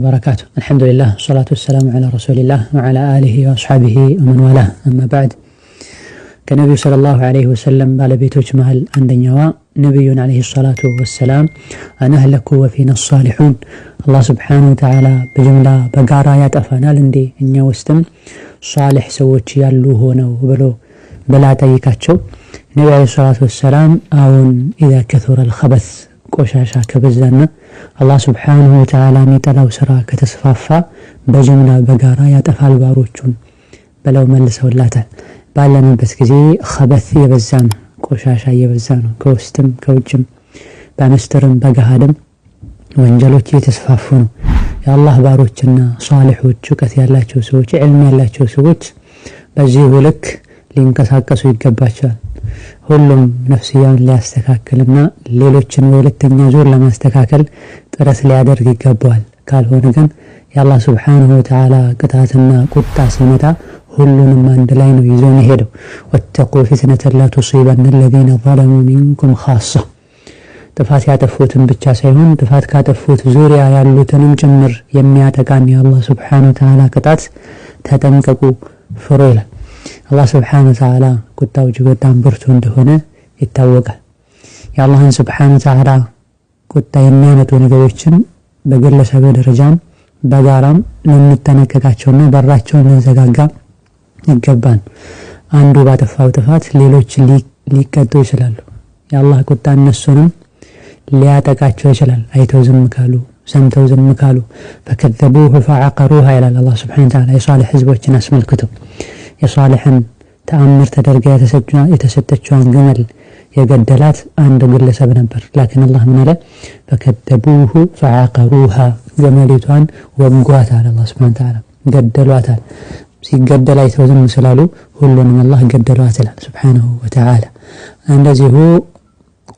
وبركاته. الحمد لله والصلاة والسلام على رسول الله وعلى آله وأصحابه ومن والاه. أما بعد، كنبي صلى الله عليه وسلم على بيتوج مهل عندنا نبي عليه الصلاة والسلام أن أهلكوا وفينا الصالحون. الله سبحانه وتعالى بجملة بقارا يتأفانا لندي إن يوستم صالح سوتش يالو هنا وبلو بلا تيكاتشو. نبي عليه الصلاة والسلام أون إذا كثر الخبث ቆሻሻ ከበዛና አላህ Subhanahu Wa Ta'ala የሚጠላው ስራ ከተስፋፋ በጅምላ በጋራ ያጠፋል ባሮቹን በለው መልሰውላታል። ባለንበት ጊዜ خبث የበዛም ቆሻሻ የበዛ ነው። ከውስጥም ከውጭም በመስተርም በገሃድም ወንጀሎች የተስፋፉ ነው። የአላህ ባሮችና ሷሊሖች እውቀት ያላቸው ሰዎች ዕልም ያላቸው ሰዎች በዚህ ልክ ሊንቀሳቀሱ ይገባቸዋል። ሁሉም ነፍስያን ሊያስተካክልና ሌሎችን በሁለተኛ ዙር ለማስተካከል ጥረት ሊያደርግ ይገባዋል። ካልሆነ ግን የአላህ Subhanahu Wa Ta'ala ቅጣትና ቁጣ ሲመጣ ሁሉንም አንድ ላይ ነው ይዞ የሚሄደው። ወተቁ ፊትነተ ላ ቱሲበነ الذين ظلموا منكم خاصة። ጥፋት ያጠፉትን ብቻ ሳይሆን ጥፋት ካጠፉት ዙሪያ ያሉትንም ጭምር የሚያጠቃን የአላህ Subhanahu Wa Ta'ala ቅጣት ተጠንቀቁ ፍሩ ይላል። አላህ Subhanahu Wa Ta'ala ቁጣው እጅግ በጣም ብርቱ እንደሆነ ይታወቃል። የአላህን Subhanahu Wa Ta'ala ቁጣ የሚያመጡ ነገሮችን በግለሰብ ደረጃም በጋራም ልንጠነቀቃቸውና በራቸውን ልንዘጋጋ ይገባል። አንዱ ባጠፋው ጥፋት ሌሎች ሊቀጡ ይችላሉ። የአላህ ቁጣ እነሱንም ሊያጠቃቸው ይችላል። አይተው ዝም ካሉ ሰምተው ዝም ካሉ فكذبوه فعقروها ይላል አላህ Subhanahu Wa Ta'ala የሷሊህ ህዝቦችን አስመልክቶ። የሷሊህን ተአምር ተደርጋ የተሰጠችውን ግመል የገደላት አንድ ግለሰብ ነበር። لكن الله ምን አለ فكذبوه فعقروها ግመሊቷን ወጓት አለ አላህ Subhanahu Wa Ta'ala ገደሏታል። ሲገደል አይተው ዝም ስላሉ ሁሉንም አላህ ገደሏት ይላል Subhanahu Wa Ta'ala። እንደዚሁ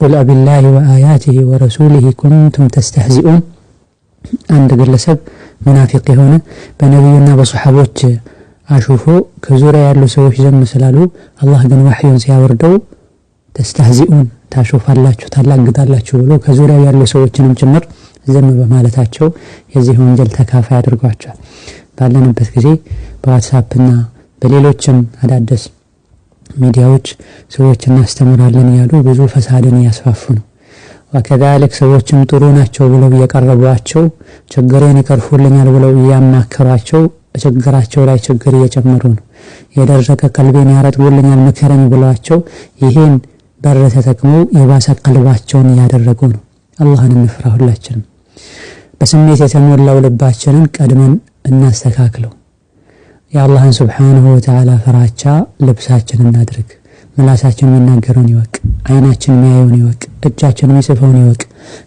قل بالله وآياته ورسوله كنتم تستهزئون አንድ ግለሰብ ሙናፊቅ የሆነ በነብዩና በሱሐቦች አሹፎ ከዙሪያ ያሉ ሰዎች ዝም ስላሉ አላህ ግን ወህዩን ሲያወርደው ተስተህዚኡን ታሹፋላችሁ ታላግጣላችሁ ብሎ ከዙሪያ ያሉ ሰዎችንም ጭምር ዝም በማለታቸው የዚህ ወንጀል ተካፋይ አድርጓቸዋል። ባለንበት ጊዜ በዋትስአፕና በሌሎችም አዳዲስ ሚዲያዎች ሰዎችን እናስተምራለን ያሉ ብዙ ፈሳድን ያስፋፉ ነው። ወከዛልክ ሰዎችም ጥሩ ናቸው ብለው እየቀረቧቸው ችግሬን ይቀርፉልኛል ብለው ያማከሯቸው ችግራቸው ላይ ችግር እየጨመሩ ነው። የደረቀ ቀልቤን ያረጥቡልኛል ምክረኝ ብለዋቸው ይሄን በር ተጠቅመው የባሰ ቀልባቸውን ያደረጉ ነው። አላህን እንፍራ። ሁላችንም በስሜት የተሞላው ልባችንን ቀድመን እናስተካክለው። የአላህን Subhanahu Wa Ta'ala ፍራቻ ልብሳችንን እናድርግ። ምላሳችን የሚናገረውን ይወቅ፣ አይናችን የሚያየውን ይወቅ፣ እጃችን የሚጽፈውን ይወቅ።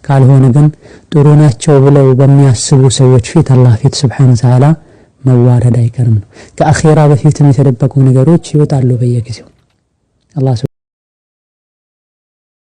ካልሆነ ግን ጥሩ ናቸው ብለው በሚያስቡ ሰዎች ፊት አላህ ፊት Subhanahu Wa Ta'ala መዋረድ አይቀርም ነው። ከአኺራ በፊት የተደበቁ ነገሮች ይወጣሉ በየጊዜው። አላህ